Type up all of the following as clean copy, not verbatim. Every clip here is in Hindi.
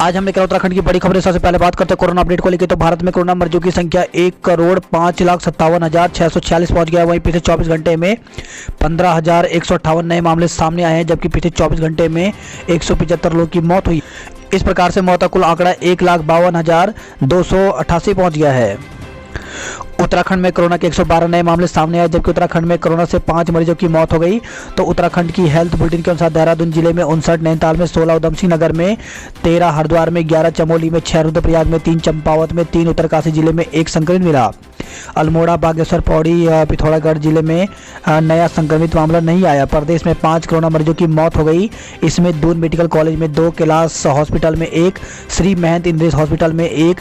आज हम लेकर उत्तराखंड की बड़ी खबरें। सबसे पहले बात करते हैं कोरोना अपडेट को लेकर। तो भारत में कोरोना मरीजों की संख्या 1,05,57,646 पहुंच गया। वहीं पिछले 24 घंटे में 15,158 नए मामले सामने आए हैं, जबकि पिछले 24 घंटे में 175 लोगों की मौत हुई। इस प्रकार से मौत का कुल आंकड़ा 1,52,288 पहुंच गया है। उत्तराखंड में कोरोना के 112 नए मामले सामने आए, जबकि उत्तराखंड में कोरोना से 5 मरीजों की मौत हो गई। तो उत्तराखंड की हेल्थ बुलेटिन के अनुसार देहरादून जिले में 59, नैनीताल में 16, उधमसिंह नगर में 13, हरिद्वार में 11, चमोली में 6, रुद्रप्रयाग में 3, चंपावत में 3, उत्तरकाशी जिले में 1 संक्रमित मिला। अल्मोड़ा, बागेश्वर, पौड़ी, पिथौरागढ़ जिले में नया संक्रमित मामला नहीं आया। प्रदेश में 5 कोरोना मरीजों की मौत हो गई। इसमें दून मेडिकल कॉलेज में 2, कैलाश हॉस्पिटल में 1, श्री महंत इंद्रेश हॉस्पिटल में 1,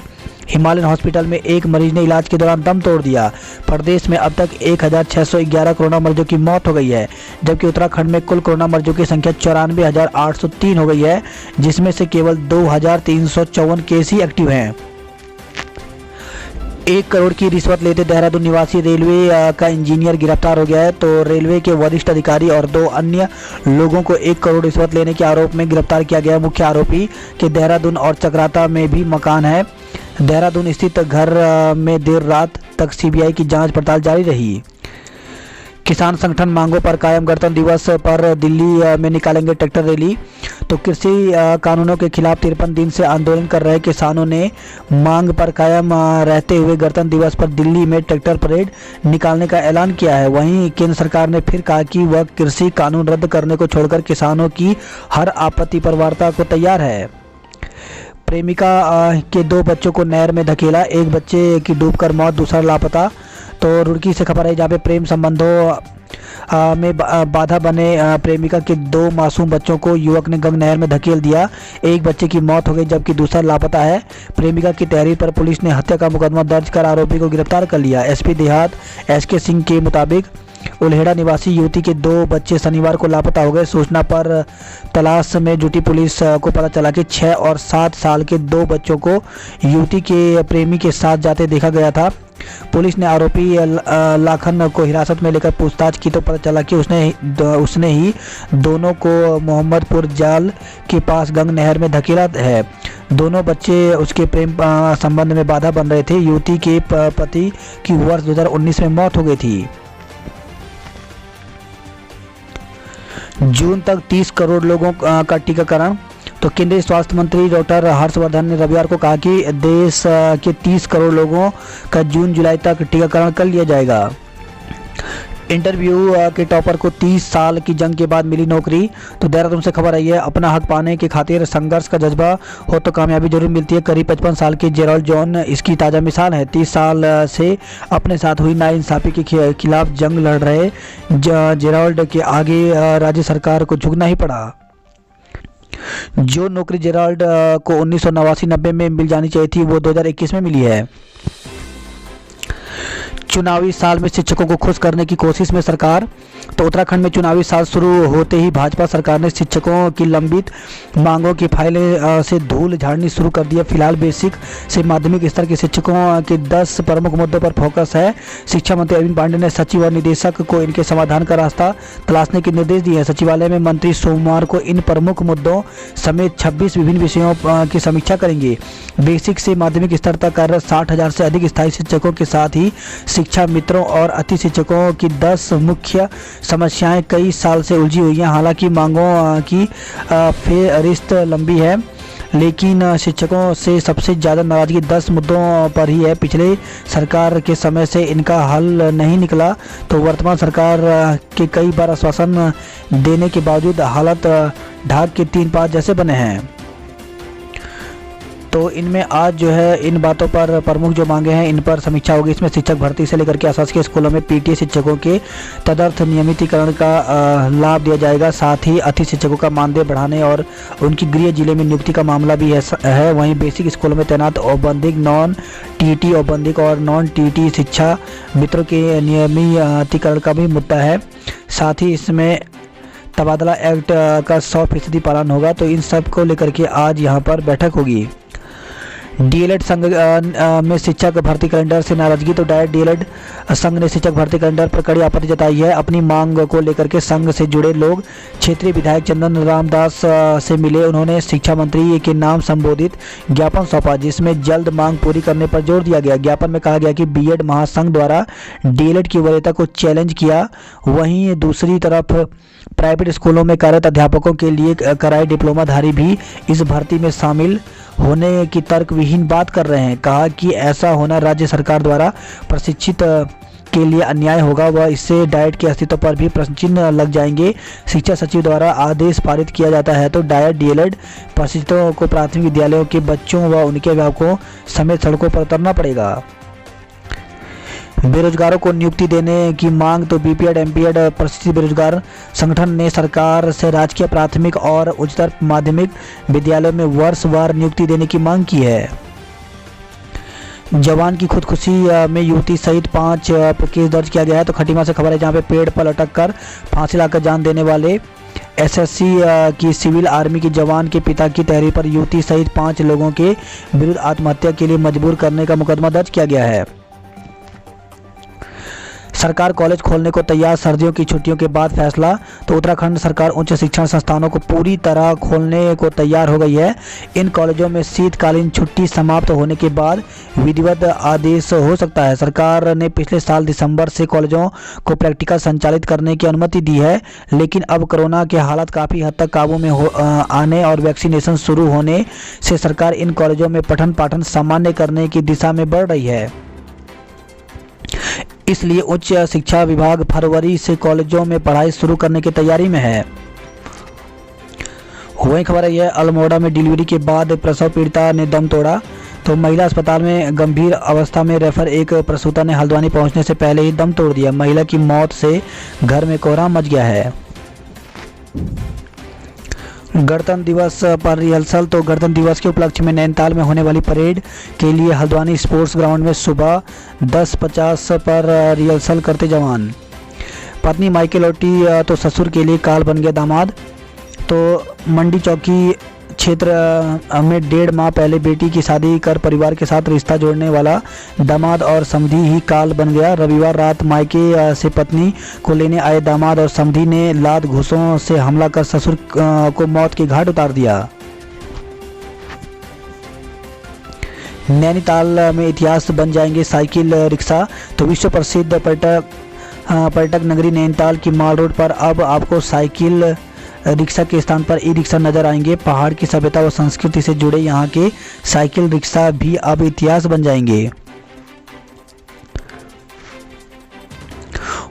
हिमालयन हॉस्पिटल में 1 मरीज ने इलाज के दौरान दम तोड़ दिया। प्रदेश में अब तक 1,611 कोरोना मरीजों की मौत हो गई है, जबकि उत्तराखंड में कुल कोरोना मरीजों की संख्या 94,803 हो गई है, जिसमें से केवल 2,354 केस ही एक्टिव हैं। 1 करोड़ की रिश्वत लेते देहरादून निवासी रेलवे का इंजीनियर गिरफ्तार हो गया है। तो रेलवे के वरिष्ठ अधिकारी और 2 अन्य लोगों को 1 करोड़ रिश्वत लेने के आरोप में गिरफ्तार किया गया। मुख्य आरोपी के देहरादून और चक्राता में भी मकान है। देहरादून स्थित घर में देर रात तक सीबीआई की जांच पड़ताल जारी रही। किसान संगठन मांगों पर कायम। गणतंत्र दिवस पर दिल्ली में निकालेंगे ट्रैक्टर रैली। तो कृषि कानूनों के खिलाफ 53 दिन से आंदोलन कर रहे किसानों ने मांग पर कायम रहते हुए गणतंत्र दिवस पर दिल्ली में ट्रैक्टर परेड निकालने का ऐलान किया है। वहीं केंद्र सरकार ने फिर कहा कि वह कृषि कानून रद्द करने को छोड़कर किसानों की हर आपत्ति पर वार्ता को तैयार है। प्रेमिका के 2 बच्चों को नहर में धकेला, 1 बच्चे की डूबकर मौत, दूसरा लापता। तो रुड़की से खबर है, जहाँ पे प्रेम संबंधों में बाधा बने प्रेमिका के 2 मासूम बच्चों को युवक ने गंगा नहर में धकेल दिया। 1 बच्चे की मौत हो गई, जबकि दूसरा लापता है। प्रेमिका की तहरीर पर पुलिस ने हत्या का मुकदमा दर्ज कर आरोपी को गिरफ्तार कर लिया। एसपी देहात SK सिंह के मुताबिक उल्हेड़ा निवासी युवती के 2 बच्चे शनिवार को लापता हो गए। सूचना पर तलाश में जुटी पुलिस को पता चला कि 6 और 7 साल के 2 बच्चों को युवती के प्रेमी के साथ जाते देखा गया था। पुलिस ने आरोपी लाखन को हिरासत में लेकर पूछताछ की तो पता चला कि उसने ही दोनों को मोहम्मदपुर जाल के पास गंगा नहर में धकेला है। दोनों बच्चे उसके प्रेम संबंध में बाधा बन रहे थे। युवती के पति की वर्ष 2019 में मौत हो गई थी। जून तक 30 करोड़ लोगों का टीकाकरण। तो केंद्रीय स्वास्थ्य मंत्री डॉक्टर हर्षवर्धन ने रविवार को कहा कि देश के 30 करोड़ लोगों का जून जुलाई तक टीकाकरण कर लिया जाएगा। इंटरव्यू के टॉपर को 30 साल की जंग के बाद मिली नौकरी। तो देहरादून से खबर आई है, अपना हक पाने के खातिर संघर्ष का जज्बा हो तो कामयाबी जरूर मिलती है। करीब 55 साल के जेराल्ड जॉन इसकी ताज़ा मिसाल है। 30 साल से अपने साथ हुई नाइंसाफ़ी के खिलाफ जंग लड़ रहे जेराल्ड के आगे राज्य सरकार को झुकना ही पड़ा। जो नौकरी जेराल्ड को 1989-90 में मिल जानी चाहिए थी, वो 2021 में मिली है। चुनावी साल में शिक्षकों को खुश करने की कोशिश में सरकार। तो उत्तराखंड में चुनावी साल शुरू होते ही भाजपा सरकार ने शिक्षकों की लंबित मांगों की फाइलें से धूल झाड़नी शुरू कर दिया। फिलहाल बेसिक से माध्यमिक स्तर के शिक्षकों के 10 प्रमुख मुद्दों पर फोकस है। शिक्षा मंत्री अरविंद पांडे ने सचिव और निदेशक को इनके समाधान का रास्ता तलाशने के निर्देश दिए हैं। सचिवालय में मंत्री सोमवार को इन प्रमुख मुद्दों समेत 26 विभिन्न विषयों की समीक्षा करेंगे। बेसिक से माध्यमिक स्तर तक कार्यरत 60,000 से अधिक स्थायी शिक्षकों के साथ ही शिक्षा मित्रों और अति शिक्षकों की 10 मुख्य समस्याएं कई साल से उलझी हुई हैं। हालांकि मांगों की फेहरिस्त लंबी है, लेकिन शिक्षकों से सबसे ज़्यादा नाराजगी 10 मुद्दों पर ही है। पिछले सरकार के समय से इनका हल नहीं निकला, तो वर्तमान सरकार के कई बार आश्वासन देने के बावजूद हालत ढाक के 3 पात जैसे बने हैं। तो इनमें आज जो है इन बातों पर प्रमुख जो मांगे हैं इन पर समीक्षा होगी। इसमें शिक्षक भर्ती से लेकर के आशासकीय स्कूलों में PTA शिक्षकों के तदर्थ नियमितीकरण का लाभ दिया जाएगा। साथ ही अति शिक्षकों का मानदेय बढ़ाने और उनकी गृह जिले में नियुक्ति का मामला भी है। वहीं बेसिक स्कूलों में तैनात औपबंधिक, नॉन TET औपबंधिक और नॉन TET शिक्षा मित्रों के नियमितीकरण का भी मुद्दा है। साथ ही इसमें तबादला एक्ट का 100% पालन होगा। तो इन सब को लेकर के आज यहाँ पर बैठक होगी। डीएलएड संघ में शिक्षक भर्ती कैलेंडर से नाराजगी। तो डायरेक्ट डीएलएड संघ ने शिक्षक भर्ती कैलेंडर पर कड़ी आपत्ति जताई है। अपनी मांग को लेकर के संघ से जुड़े लोग क्षेत्रीय विधायक चंदन रामदास से मिले। उन्होंने शिक्षा मंत्री के नाम संबोधित ज्ञापन सौंपा, जिसमें जल्द मांग पूरी करने पर जोर दिया गया। ज्ञापन में कहा गया कि बीएड महासंघ द्वारा डीएलएड की वरीयता को चैलेंज किया। वहीं दूसरी तरफ प्राइवेट स्कूलों में कार्यरत अध्यापकों के लिए कराए डिप्लोमाधारी भी इस भर्ती में शामिल होने की तर्कविहीन बात कर रहे हैं। कहा कि ऐसा होना राज्य सरकार द्वारा प्रशिक्षित के लिए अन्याय होगा व इससे डाइट के अस्तित्व पर भी प्रश्न चिन्ह लग जाएंगे। शिक्षा सचिव द्वारा आदेश पारित किया जाता है तो डाइट डीएलएड प्रशिक्षितों को प्राथमिक विद्यालयों के बच्चों व उनके अभिभावकों समेत सड़कों पर उतरना पड़ेगा। बेरोजगारों को नियुक्ति देने की मांग। तो बीपीएड एमपीएड प्रशिक्षित बेरोजगार संगठन ने सरकार से राजकीय प्राथमिक और उच्चतर माध्यमिक विद्यालयों में वर्षवार नियुक्ति देने की मांग की है। जवान की खुदकुशी में युवती सहित 5 केस दर्ज किया गया है। तो खटीमा से खबर है, जहां पे पेड़ पर लटक कर फांसी लाकर जान देने वाले एसएससी की सिविल आर्मी के जवान के पिता की तहरीर पर युवती सहित 5 लोगों के विरुद्ध आत्महत्या के लिए मजबूर करने का मुकदमा दर्ज किया गया है। सरकार कॉलेज खोलने को तैयार, सर्दियों की छुट्टियों के बाद फैसला। तो उत्तराखंड सरकार उच्च शिक्षण संस्थानों को पूरी तरह खोलने को तैयार हो गई है। इन कॉलेजों में शीतकालीन छुट्टी समाप्त होने के बाद विधिवत आदेश हो सकता है। सरकार ने पिछले साल दिसंबर से कॉलेजों को प्रैक्टिकल संचालित करने की अनुमति दी है, लेकिन अब कोरोना के हालात काफ़ी हद तक काबू में आने और वैक्सीनेशन शुरू होने से सरकार इन कॉलेजों में पठन पाठन सामान्य करने की दिशा में बढ़ रही है। इसलिए उच्च शिक्षा विभाग फरवरी से कॉलेजों में पढ़ाई शुरू करने की तैयारी में है। वही खबर है, अल्मोड़ा में डिलीवरी के बाद प्रसव पीड़िता ने दम तोड़ा। तो महिला अस्पताल में गंभीर अवस्था में रेफर एक प्रसूता ने हल्द्वानी पहुंचने से पहले ही दम तोड़ दिया। महिला की मौत से घर में कोहराम मच गया है। गणतंत्र दिवस पर रिहर्सल। तो गणतंत्र दिवस के उपलक्ष्य में नैनीताल में होने वाली परेड के लिए हल्द्वानी स्पोर्ट्स ग्राउंड में सुबह 10:50 पर रिहर्सल करते जवान। पत्नी मायके लौटी तो ससुर के लिए काल बन गया दामाद। तो मंडी चौकी क्षेत्र में 1.5 माह पहले बेटी की शादी कर परिवार के साथ रिश्ता जोड़ने वाला दामाद और समधी ही काल बन गया। रविवार रात मायके से पत्नी को लेने आए दामाद और समधी ने लात घूंसों से हमला कर ससुर को मौत के घाट उतार दिया। नैनीताल में इतिहास बन जाएंगे साइकिल रिक्शा। तो विश्व प्रसिद्ध पर्यटक नगरी नैनीताल की माल रोड पर अब आपको साइकिल रिक्शा के स्थान पर ई रिक्शा नजर आएंगे। पहाड़ की सभ्यता व संस्कृति से जुड़े यहाँ के साइकिल रिक्शा भी अब इतिहास बन जाएंगे।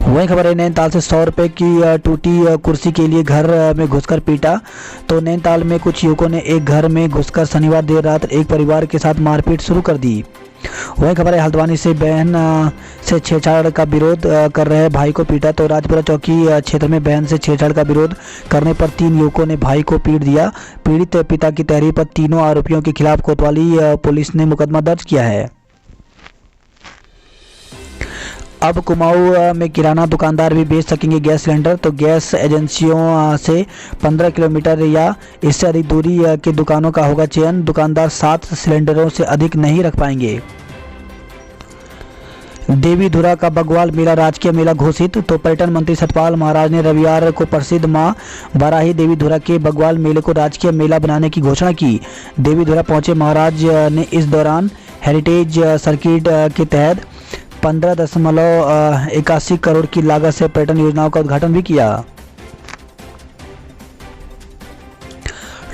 वही खबर है, नैनीताल से 100 रुपये की टूटी कुर्सी के लिए घर में घुसकर पीटा। तो नैनीताल में कुछ युवकों ने एक घर में घुसकर शनिवार देर रात एक परिवार के साथ मारपीट शुरू कर दी। वही खबर है, हल्द्वानी से बहन से छेड़छाड़ का विरोध कर रहे भाई को पीटा। तो राजपुरा चौकी क्षेत्र में बहन से छेड़छाड़ का विरोध करने पर 3 युवकों ने भाई को पीट दिया। पीड़ित पिता की तहरीर पर तीनों आरोपियों के खिलाफ कोतवाली पुलिस ने मुकदमा दर्ज किया है। अब कुमाऊं में किराना दुकानदार भी बेच सकेंगे गैस सिलेंडर। तो गैस एजेंसियों से 15 किलोमीटर या इससे अधिक दूरी के दुकानों का होगा चयन। दुकानदार 7 सिलेंडरों से अधिक नहीं रख पाएंगे। देवीधुरा का बग्वाल मेला राजकीय मेला घोषित। तो पर्यटन मंत्री सतपाल महाराज ने रविवार को प्रसिद्ध मां बाराही देवीधुरा के बग्वाल मेले को राजकीय मेला बनाने की घोषणा की। देवीधुरा पहुंचे महाराज ने इस दौरान हेरिटेज सर्किट के तहत 15.81 करोड़ की लागत से पर्यटन योजनाओं का उद्घाटन भी किया।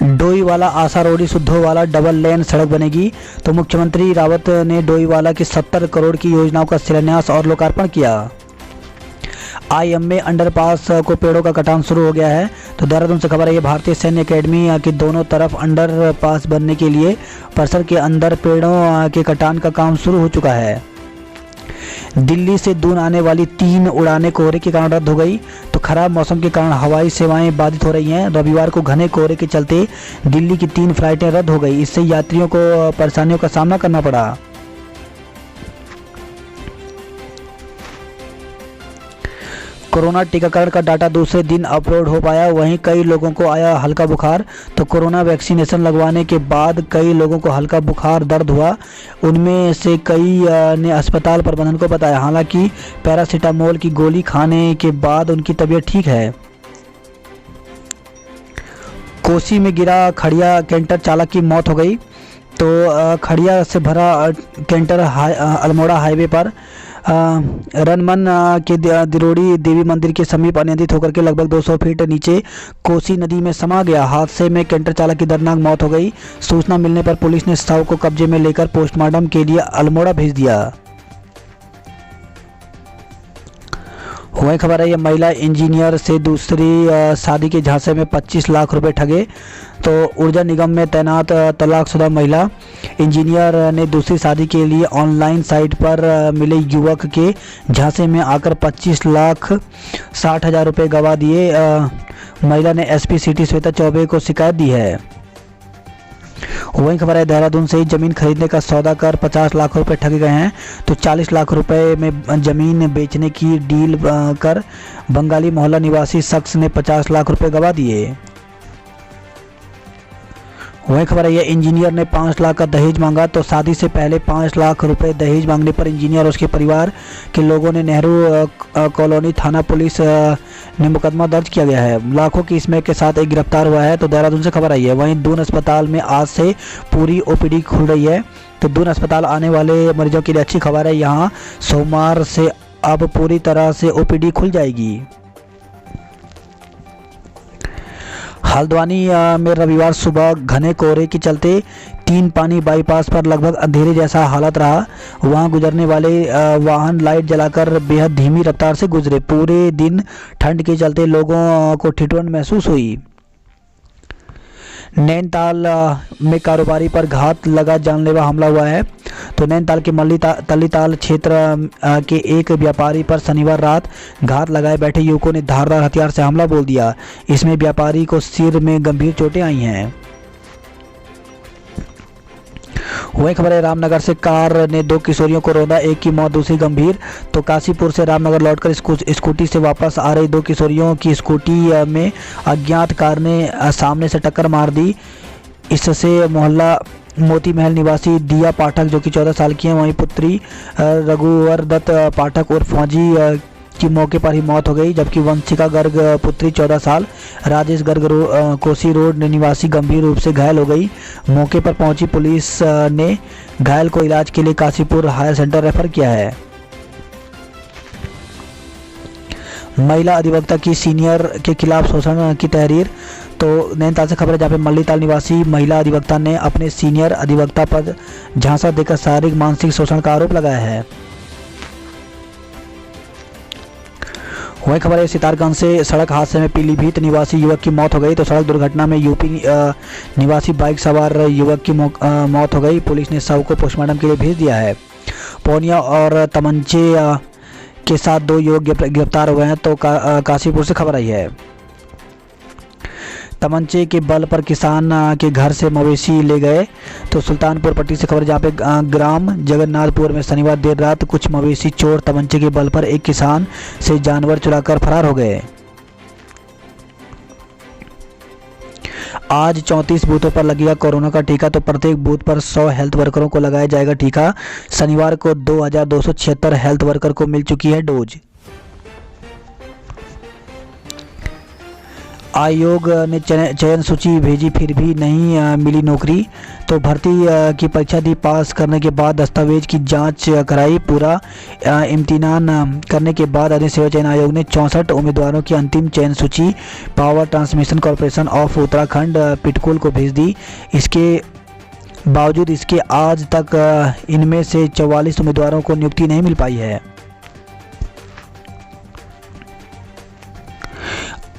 डोईवाला आसारोड़ी सुद्धोवाला डबल लेन सड़क बनेगी। तो मुख्यमंत्री रावत ने डोईवाला की 70 करोड़ की योजनाओं का शिलान्यास और लोकार्पण किया। आईएमए अंडरपास को पेड़ों का कटान शुरू हो गया है। तो देहरादून से खबर है, भारतीय सैन्य अकेडमी के दोनों तरफ अंडरपास बनने के लिए परिसर के अंदर पेड़ों के कटान का काम शुरू हो चुका है। दिल्ली से दून आने वाली 3 उड़ानें कोहरे के कारण रद्द हो गई। तो खराब मौसम के कारण हवाई सेवाएं बाधित हो रही हैं। रविवार को घने कोहरे के चलते दिल्ली की 3 फ्लाइटें रद्द हो गई। इससे यात्रियों को परेशानियों का सामना करना पड़ा। कोरोना टीकाकरण का डाटा दूसरे दिन अपलोड हो पाया। वहीं कई लोगों को आया हल्का बुखार। तो कोरोना वैक्सीनेशन लगवाने के बाद कई लोगों को हल्का बुखार दर्द हुआ। उनमें से कई ने अस्पताल प्रबंधन को बताया। हालांकि पैरासीटामोल की गोली खाने के बाद उनकी तबीयत ठीक है। कोसी में गिरा खड़िया कैंटर चालक की मौत हो गई। तो खड़िया से भरा कैंटर अल्मोड़ा हाईवे पर रनमन के दिरोड़ी देवी मंदिर के समीप अनियंत्रित होकर के लगभग 200 फीट नीचे कोसी नदी में समा गया। हादसे में कैंटर चालक की दर्दनाक मौत हो गई। सूचना मिलने पर पुलिस ने शव को कब्जे में लेकर पोस्टमार्टम के लिए अल्मोड़ा भेज दिया। वही खबर है, ये महिला इंजीनियर से दूसरी शादी के झांसे में 25 लाख रुपए ठगे। तो ऊर्जा निगम में तैनात तलाकशुदा महिला इंजीनियर ने दूसरी शादी के लिए ऑनलाइन साइट पर मिले युवक के झांसे में आकर 25,60,000 रुपये गंवा दिए। महिला ने एसपी सिटी श्वेता चौबे को शिकायत दी है। वही खबर है, देहरादून से ही जमीन खरीदने का सौदा कर 50 लाख रुपए ठगे गए हैं। तो 40 लाख रुपए में जमीन बेचने की डील कर बंगाली मोहल्ला निवासी शख्स ने 50 लाख रुपए गंवा दिए। वही खबर है, यह इंजीनियर ने 5 लाख का दहेज मांगा। तो शादी से पहले 5 लाख रुपए दहेज मांगने पर इंजीनियर और उसके परिवार के लोगों ने नेहरू कॉलोनी थाना पुलिस ने मुकदमा दर्ज किया गया है। लाखों की स्मैक के साथ एक गिरफ्तार हुआ है। तो देहरादून से खबर आई है। वहीं दून अस्पताल में आज से पूरी ओपीडी खुल रही है। तो दून अस्पताल आने वाले मरीजों के लिए अच्छी खबर है। यहाँ सोमवार से अब पूरी तरह से ओपीडी खुल जाएगी। हल्द्वानी में रविवार सुबह घने कोहरे के चलते 3 पानी बाईपास पर लगभग अंधेरे जैसा हालत रहा। वहां गुजरने वाले वाहन लाइट जलाकर बेहद धीमी रफ्तार से गुजरे। पूरे दिन ठंड के चलते लोगों को ठिठुरन महसूस हुई। नैनीताल में कारोबारी पर घात लगा जानलेवा हमला हुआ है। तो नैनीताल के तल्लीताल क्षेत्र के एक व्यापारी पर शनिवार रात घात लगाए बैठे युवकों ने धारदार हथियार से हमला बोल दिया। इसमें व्यापारी को सिर में गंभीर चोटें आई हैं। वही खबर है, रामनगर से कार ने 2 किशोरियों को रौंदा, एक की मौत दूसरी गंभीर। तो काशीपुर से रामनगर लौटकर स्कूटी से वापस आ रही 2 किशोरियों की स्कूटी में अज्ञात कार ने सामने से टक्कर मार दी। इससे मोहल्ला मोती महल निवासी दिया पाठक जो कि 14 साल की हैं, वहीं पुत्री रघुवर दत्त पाठक और फौजी की मौके पर ही मौत हो गई। जबकि वंशिका गर्ग पुत्री 14 साल राजेश गर्ग कोसी रोड निवासी गंभीर रूप से घायल हो गई। मौके पर पहुंची पुलिस ने घायल को इलाज के लिए काशीपुर हायर सेंटर रेफर किया है। महिला अधिवक्ता की सीनियर के खिलाफ शोषण की तहरीर। तो नैनीताल से खबर है, जहाँ पे मल्लीताल निवासी महिला अधिवक्ता ने अपने सीनियर अधिवक्ता पर झांसा देकर शारीरिक मानसिक शोषण का आरोप लगाया है। वही खबर है, सितारगंज से सड़क हादसे में पीलीभीत निवासी युवक की मौत हो गई। तो सड़क दुर्घटना में यूपी निवासी बाइक सवार युवक की मौत हो गई। पुलिस ने शव को पोस्टमार्टम के लिए भेज दिया है। पौनिया और तमंचे के साथ 2 युवक गिरफ्तार हुए हैं। तो काशीपुर से खबर आई है। तमंचे के बल पर किसान के घर से मवेशी ले गए। तो सुल्तानपुर पट्टी से खबर, जहाँ पे ग्राम जगन्नाथपुर में शनिवार देर रात कुछ मवेशी चोर तमंचे के बल पर एक किसान से जानवर चुराकर फरार हो गए। आज 34 बूथों पर लगेगा कोरोना का टीका। तो प्रत्येक बूथ पर 100 हेल्थ वर्करों को लगाया जाएगा टीका। शनिवार को 2276 हेल्थ वर्कर को मिल चुकी है डोज। आयोग ने चयन सूची भेजी, फिर भी नहीं मिली नौकरी। तो भर्ती की परीक्षा दी, पास करने के बाद दस्तावेज की जांच कराई। पूरा इम्तिहान करने के बाद अधिक सेवा चयन आयोग ने 64 उम्मीदवारों की अंतिम चयन सूची power transmission corporation of Uttarakhand PTCUL को भेज दी। इसके बावजूद इसके आज तक इनमें से 44 उम्मीदवारों को नियुक्ति नहीं मिल पाई है।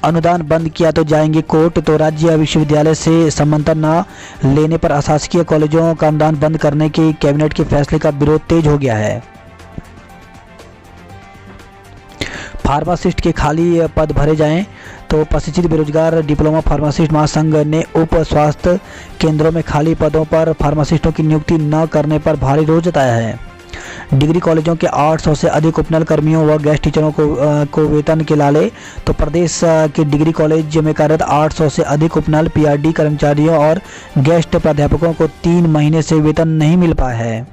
अनुदान बंद किया तो जाएंगे कोर्ट। तो राज्य विश्वविद्यालय से संबंध न लेने पर अशासकीय कॉलेजों का अनुदान बंद करने के कैबिनेट के फैसले का विरोध तेज हो गया है। फार्मासिस्ट के खाली पद भरे जाएं। तो प्रशिक्षित बेरोजगार डिप्लोमा फार्मासिस्ट महासंघ ने उप स्वास्थ्य केंद्रों में खाली पदों पर फार्मासिस्टों की नियुक्ति न करने पर भारी रोष जताया है। डिग्री कॉलेजों के 800 से अधिक उपनल कर्मियों व गेस्ट टीचरों को वेतन के लाले। तो प्रदेश के डिग्री कॉलेज में कार्यरत 800 से अधिक उपनल पीआरडी कर्मचारियों और गेस्ट प्राध्यापकों को 3 महीने से वेतन नहीं मिल पाया है।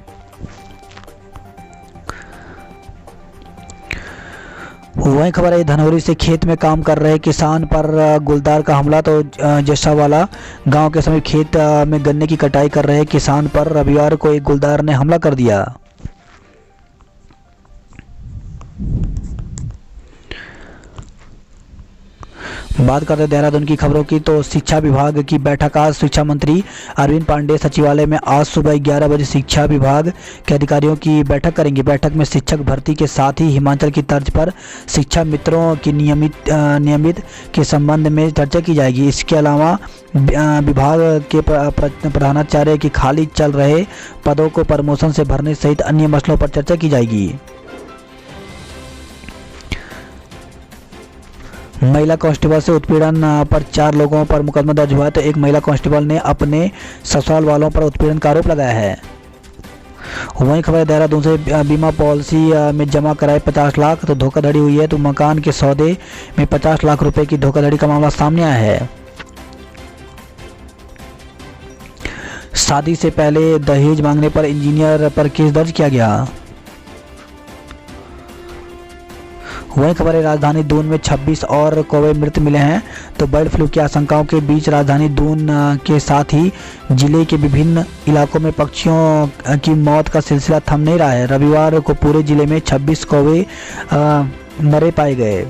वहीं खबर है धनौरी से खेत में काम कर रहे किसान पर गुलदार का हमला। तो जशावाला गांव के समीप खेत में गन्ने की कटाई कर रहे किसान पर रविवार को एक गुलदार ने हमला कर दिया। बात करते हैं देहरादून की खबरों की। तो शिक्षा विभाग की बैठक आज शिक्षा मंत्री अरविंद पांडे सचिवालय में आज सुबह 11 बजे शिक्षा विभाग के अधिकारियों की बैठक करेंगे। बैठक में शिक्षक भर्ती के साथ ही हिमाचल की तर्ज पर शिक्षा मित्रों की नियमित के संबंध में चर्चा की जाएगी। इसके अलावा विभाग के प्रधानाचार्य की खाली चल रहे पदों को प्रमोशन से भरने सहित अन्य मसलों पर चर्चा की जाएगी। महिला कांस्टेबल से उत्पीड़न पर 4 लोगों पर मुकदमा दर्ज हुआ है। तो एक महिला कांस्टेबल ने अपने ससुराल वालों पर उत्पीड़न का आरोप लगाया है। वहीं खबर देहरादून से बीमा पॉलिसी में जमा कराए 50 लाख तो धोखाधड़ी हुई है। तो मकान के सौदे में 50 लाख रुपए की धोखाधड़ी का मामला सामने आया है। शादी से पहले दहेज मांगने पर इंजीनियर पर केस दर्ज किया गया। वहीं खबर है राजधानी दून में 26 और कौवे मृत मिले हैं। तो बर्ड फ्लू की आशंकाओं के बीच राजधानी दून के साथ ही जिले के विभिन्न इलाकों में पक्षियों की मौत का सिलसिला थम नहीं रहा है। रविवार को पूरे जिले में 26 कौवे मरे पाए गए।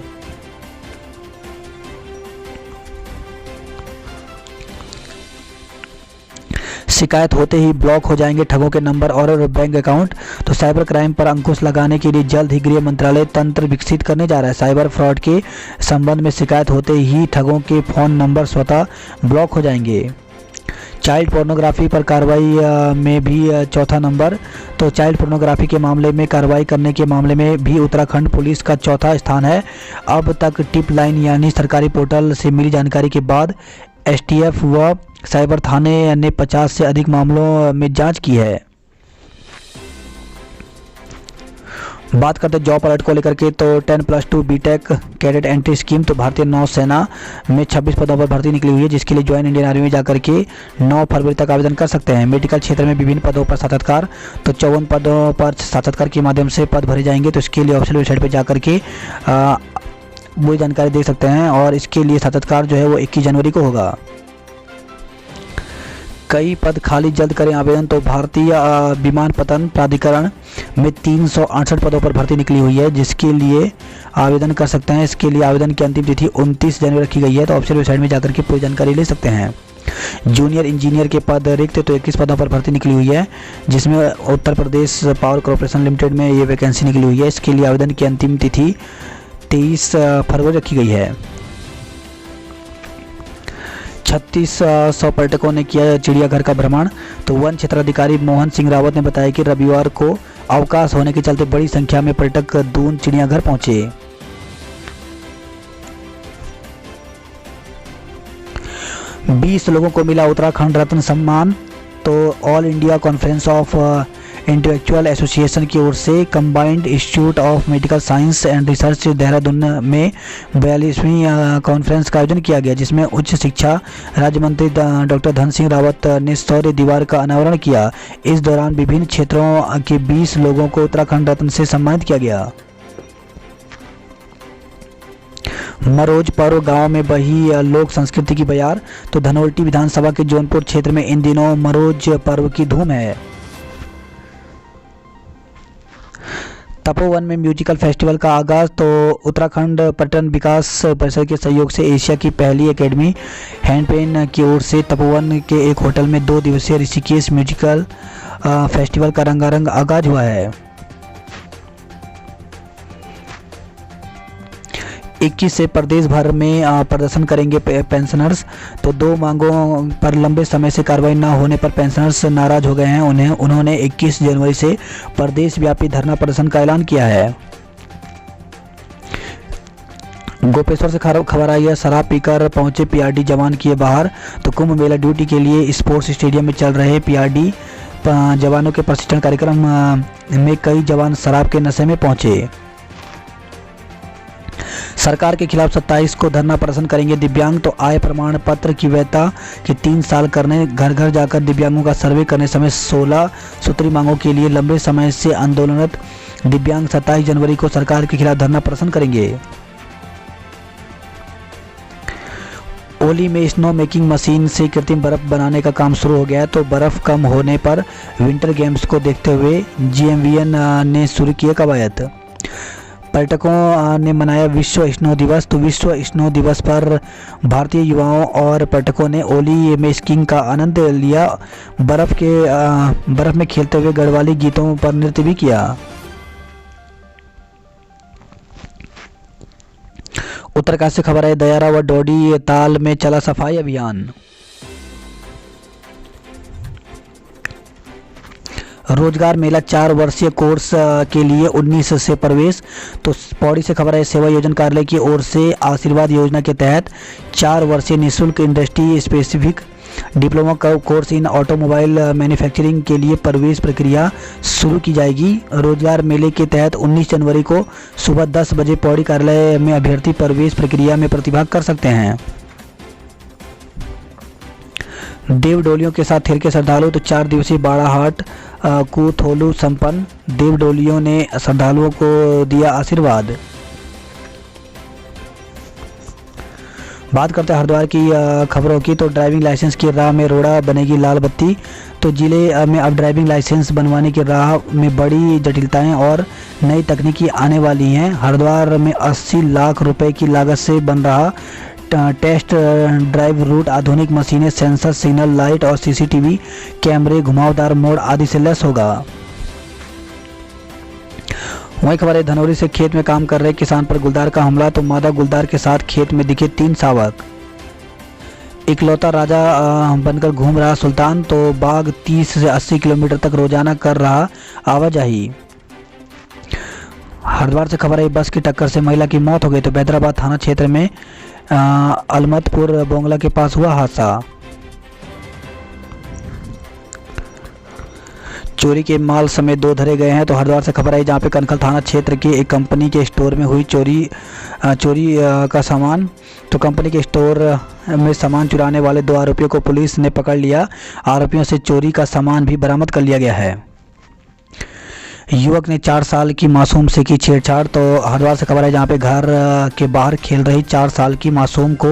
शिकायत होते ही ब्लॉक हो जाएंगे ठगों के नंबर और बैंक अकाउंट। तो साइबर क्राइम पर अंकुश लगाने के लिए जल्द ही गृह मंत्रालय तंत्र विकसित करने जा रहा है। साइबर फ्रॉड के संबंध में शिकायत होते ही ठगों के फ़ोन नंबर स्वतः ब्लॉक हो जाएंगे। चाइल्ड पोर्नोग्राफी पर कार्रवाई में भी चौथा नंबर। तो चाइल्ड पोर्नोग्राफी के मामले में कार्रवाई करने के मामले में भी उत्तराखंड पुलिस का चौथा स्थान है। अब तक टिप लाइन यानी सरकारी पोर्टल से मिली जानकारी के बाद एसटीएफ व साइबर थाने ने 50 से अधिक मामलों में जांच की है। बात करते हैं जॉब अलर्ट को लेकर के। तो 10+2 बीटेक कैडेट एंट्री स्कीम। तो भारतीय नौसेना में 26 पदों पर भर्ती निकली हुई है, जिसके लिए ज्वाइन इंडियन आर्मी में जाकर के 9 फरवरी तक आवेदन कर सकते हैं। मेडिकल क्षेत्र में विभिन्न पदों पर साक्षात्कार। तो 54 पदों पर साक्षात्कार के माध्यम से पद भरे जाएंगे। तो इसके लिए ऑफिशियल वेबसाइट पर जाकर के पूरी जानकारी देख सकते हैं और इसके लिए साक्षात्कार जो है वो 21 जनवरी को होगा। कई पद खाली, जल्द करें आवेदन। तो भारतीय विमानपत्तन प्राधिकरण में 368 पदों पर भर्ती निकली हुई है, जिसके लिए आवेदन कर सकते हैं। इसके लिए आवेदन की अंतिम तिथि 29 जनवरी रखी गई है। तो ऑफिशियल वेबसाइट में जाकर के पूरी जानकारी ले सकते हैं। जूनियर इंजीनियर के पद रिक्त। तो 21 पदों पर भर्ती निकली हुई है, जिसमें Uttar Pradesh power corporation limited में ये वैकेंसी निकली हुई है। इसके लिए आवेदन की अंतिम तिथि 23 फरवरी रखी गई है। 3600 पर्यटकों ने किया चिड़ियाघर का भ्रमण। तो वन क्षेत्राधिकारी मोहन सिंह रावत ने बताया कि रविवार को अवकाश होने के चलते बड़ी संख्या में पर्यटक दून चिड़ियाघर पहुंचे। 20 लोगों को मिला उत्तराखंड रत्न सम्मान। तो all India conference of intellectual association की ओर से combined institute of medical science and research Dehradun में 42वीं कॉन्फ्रेंस का आयोजन किया गया, जिसमें उच्च शिक्षा राज्य मंत्री डॉक्टर धन सिंह रावत ने शौर्य दीवार का अनावरण किया। इस दौरान विभिन्न क्षेत्रों के 20 लोगों को उत्तराखंड रत्न से सम्मानित किया गया। मरोज पर्व गांव में बही लोक संस्कृति की बयार। तो धनोल्टी विधानसभा के जौनपुर क्षेत्र में इन दिनों मरोज पर्व की धूम है। तपोवन में म्यूजिकल फेस्टिवल का आगाज। तो उत्तराखंड पर्यटन विकास परिषद के सहयोग से एशिया की पहली एकेडमी हैंडपेन की ओर से तपोवन के एक होटल में 2 दिवसीय ऋषिकेश म्यूजिकल फेस्टिवल का रंगारंग आगाज हुआ है। 21 से प्रदेश भर में प्रदर्शन करेंगे पेंशनर्स। तो 2 मांगों पर लंबे समय से कार्रवाई न होने पर पेंशनर्स नाराज हो गए हैं। उन्होंने 21 जनवरी से प्रदेश व्यापी धरना प्रदर्शन का ऐलान किया है। गोपेश्वर से खबर आई है, शराब पीकर पहुंचे पीआरडी जवान किए बाहर। तो कुंभ मेला ड्यूटी के लिए स्पोर्ट्स स्टेडियम में चल रहे जवानों के प्रशिक्षण कार्यक्रम में कई जवान शराब के नशे में पहुंचे। सरकार के खिलाफ 27 को धरना प्रदर्शन करेंगे दिव्यांग, तो आय प्रमाण पत्र की वैधता के 3 साल करने, घर घर जाकर दिव्यांगों का सर्वे करने समेत 16 सूत्री मांगों के लिए लंबे समय से आंदोलनरत दिव्यांग 27 जनवरी को सरकार के खिलाफ धरना प्रदर्शन करेंगे। ओली में स्नो मेकिंग मशीन से कृत्रिम बर्फ बनाने का काम शुरू हो गया है, तो बर्फ कम होने पर विंटर गेम्स को देखते हुए GMVN ने शुरू किए कवायद। पर्यटकों ने मनाया विश्व स्नो दिवस, तो विश्व स्नो दिवस पर भारतीय युवाओं और पर्यटकों ने ओली में स्कीइंग का आनंद लिया। बर्फ में खेलते हुए गढ़वाली गीतों पर नृत्य भी किया। उत्तरकाशी से खबर है, दयारा व डोडी ताल में चला सफाई अभियान। रोजगार मेला 4 वर्षीय कोर्स के लिए 19 से प्रवेश, तो पौड़ी से खबर है, सेवा योजना कार्यालय की ओर से आशीर्वाद योजना के तहत 4 वर्षीय निःशुल्क industry specific diploma course in automobile manufacturing के लिए प्रवेश प्रक्रिया शुरू की जाएगी। रोजगार मेले के तहत 19 जनवरी को सुबह 10 बजे पौड़ी कार्यालय में अभ्यर्थी प्रवेश प्रक्रिया में प्रतिभाग कर सकते हैं। देव डोलियों के साथ थिरके श्रद्धालु, तो 4 दिवसीय बाड़ाहाट कुथोलू संपन्न, देव डोलियों ने श्रद्धालुओं को दिया आशीर्वाद। बात करते हैं हरिद्वार की खबरों की, तो ड्राइविंग लाइसेंस की राह में रोड़ा बनेगी लाल बत्ती, तो जिले में अब ड्राइविंग लाइसेंस बनवाने की राह में बड़ी जटिलताएं और नई तकनीकी आने वाली हैं। हरिद्वार में 80 लाख रुपए की लागत से बन रहा टेस्ट ड्राइव रूट आधुनिक मशीनें, सेंसर, सिग्नल लाइट और CCTV कैमरे, घुमावदार मोड़ आदि से लैस होगा। वहीं खबर है, धनौरी से खेत में काम कर रहे किसान पर गुलदार का हमला, तो मादा गुलदार के साथ खेत में दिखे 3 शावक। इकलौता राजा बनकर घूम रहा सुल्तान, तो बाघ 30 से 80 किलोमीटर तक रोजाना कर रहा आवाजाही। हरिद्वार से खबर है, बस की टक्कर से महिला की मौत हो गई, तो बैदराबाद थाना क्षेत्र में अलमतपुर बोंगला के पास हुआ हादसा। चोरी के माल समेत 2 धरे गए हैं, तो हरिद्वार से खबर है, जहां पे कनखल थाना क्षेत्र के एक कंपनी के स्टोर में हुई चोरी का सामान, तो कंपनी के स्टोर में सामान चुराने वाले 2 आरोपियों को पुलिस ने पकड़ लिया। आरोपियों से चोरी का सामान भी बरामद कर लिया गया है। युवक ने 4 साल की मासूम से की छेड़छाड़, तो हरिद्वार से खबर है, जहां पे घर के बाहर खेल रही 4 साल की मासूम को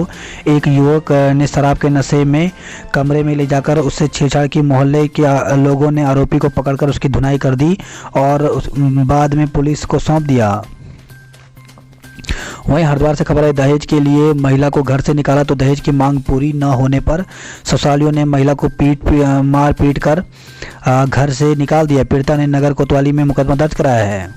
एक युवक ने शराब के नशे में कमरे में ले जाकर उससे छेड़छाड़ की। मोहल्ले के लोगों ने आरोपी को पकड़कर उसकी धुनाई कर दी और बाद में पुलिस को सौंप दिया। वहीं हरिद्वार से खबर है, दहेज के लिए महिला को घर से निकाला, तो दहेज की मांग पूरी न होने पर ससुरालियों ने महिला को मार पीट कर घर से निकाल दिया। पीड़िता ने नगर कोतवाली में मुकदमा दर्ज कराया है।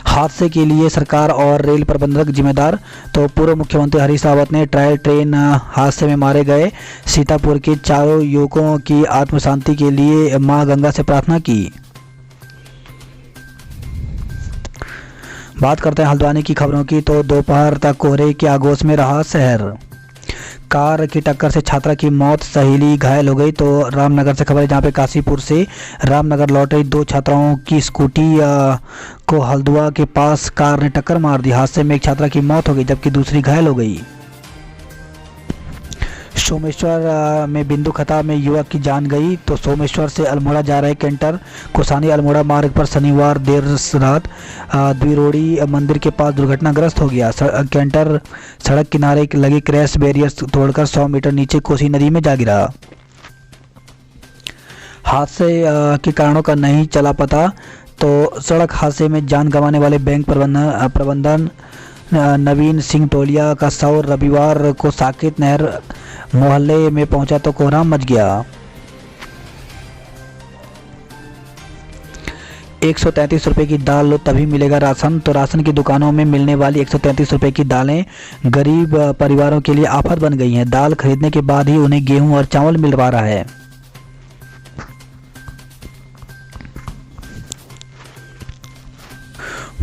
हादसे के लिए सरकार और रेल प्रबंधक जिम्मेदार, तो पूर्व मुख्यमंत्री हरीश रावत ने ट्रायल ट्रेन हादसे में मारे गए सीतापुर के 4 युवकों की आत्म शांति के लिए मां गंगा से प्रार्थना की। बात करते हैं हल्द्वानी की खबरों की, तो दोपहर तक कोहरे के आगोश में रहा शहर। कार की टक्कर से छात्रा की मौत, सहेली घायल हो गई, तो रामनगर से खबर है, जहां पे काशीपुर से रामनगर लौट रही 2 छात्राओं की स्कूटी को हल्द्वा के पास कार ने टक्कर मार दी। हादसे में एक छात्रा की मौत हो गई जबकि दूसरी घायल हो गई। सोमेश्वर में बिंदु खता में युवक की जान गई, तो सोमेश्वर से अल्मोड़ा जा रहे कैंटर कोसानी अल्मोड़ा मार्ग पर शनिवार देर रात द्विरोड़ी मंदिर के पास दुर्घटनाग्रस्त हो गया। कैंटर सड़क किनारे लगे क्रैश बैरियर तोड़कर 100 मीटर नीचे कोसी नदी में जा गिरा। हादसे के कारणों का नहीं चला पता, तो सड़क हादसे में जान गंवाने वाले बैंक प्रबंधन नवीन सिंह टोलिया का शव रविवार को साकेत नहर मोहल्ले में पहुंचा तो कोहराम मच गया। 133 रुपए की दाल लो तभी मिलेगा राशन, तो राशन की दुकानों में मिलने वाली 133 रुपए की दालें गरीब परिवारों के लिए आफत बन गई हैं। दाल खरीदने के बाद ही उन्हें गेहूं और चावल मिल पा रहा है।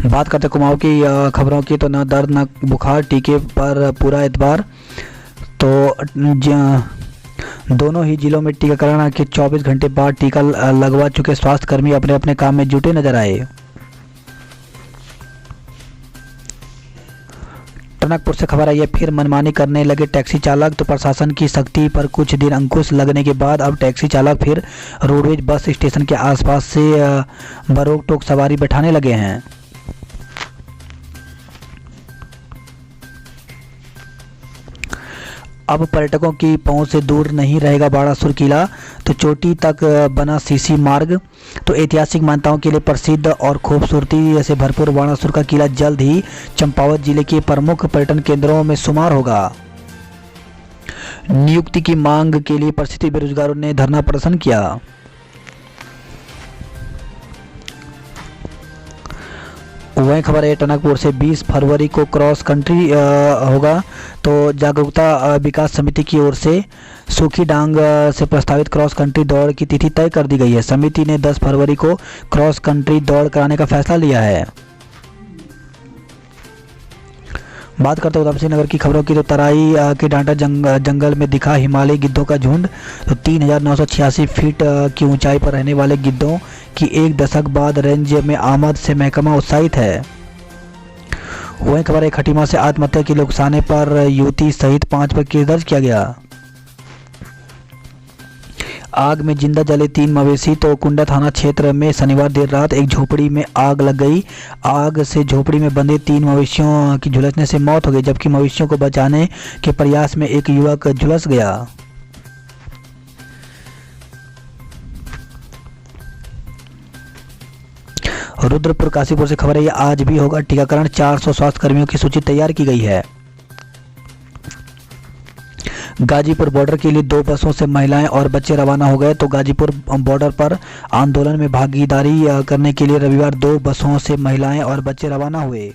बात करते कुमाऊं की खबरों की, तो न दर्द न बुखार, टीके पर पूरा एतबार, तो दोनों ही जिलों में टीकाकरण के 24 घंटे बाद टीका लगवा चुके स्वास्थ्यकर्मी अपने अपने काम में जुटे नजर आए। टनकपुर से खबर आई है, फिर मनमानी करने लगे टैक्सी चालक। तो प्रशासन की सख्ती पर कुछ दिन अंकुश लगने के बाद अब टैक्सी चालक फिर रोडवेज बस स्टेशन के आसपास से बरोक टोक सवारी बैठाने लगे हैं। अब पर्यटकों की पहुंच से दूर नहीं रहेगा बाणासुर किला। तो चोटी तक बना सीसी मार्ग। तो ऐतिहासिक मान्यताओं के लिए प्रसिद्ध और खूबसूरती से भरपूर बाणासुर का किला जल्द ही चंपावत जिले के प्रमुख पर्यटन केंद्रों में शुमार होगा। नियुक्ति की मांग के लिए प्रसिद्ध बेरोजगारों ने धरना प्रदर्शन किया। वही खबर है, टनकपुर से 20 फरवरी को क्रॉस कंट्री होगा। तो जागरूकता विकास समिति की ओर से सूखी डांग से प्रस्तावित क्रॉस कंट्री दौड़ की तिथि तय कर दी गई है। समिति ने 10 फरवरी को क्रॉस कंट्री दौड़ कराने का फैसला लिया है। बात करते हैं उधमसिंह नगर की खबरों की। तो तराई के डांटा जंगल में दिखा हिमालयी गिद्धों का झुंड। तो 3986 फीट की ऊंचाई पर रहने वाले गिद्धों की एक दशक बाद रेंज में आमद से महकमा उत्साहित है। वहीं खबर है, खटीमा से आत्महत्या के लिए उकसाने पर युवती सहित 5 पर केस दर्ज किया गया। आग में जिंदा जले 3 मवेशी। तो कुंडा थाना क्षेत्र में शनिवार देर रात एक झोपड़ी में आग लग गई। आग से झोपड़ी में बंधे 3 मवेशियों की झुलसने से मौत हो गई, जबकि मवेशियों को बचाने के प्रयास में एक युवक झुलस गया। रुद्रपुर काशीपुर से खबर है, आज भी होगा टीकाकरण। 400 स्वास्थ्य कर्मियों की सूची तैयार की गई है। गाजीपुर बॉर्डर के लिए 2 बसों से महिलाएं और बच्चे रवाना हो गए। तो गाजीपुर बॉर्डर पर आंदोलन में भागीदारी करने के लिए रविवार 2 बसों से महिलाएं और बच्चे रवाना हुए।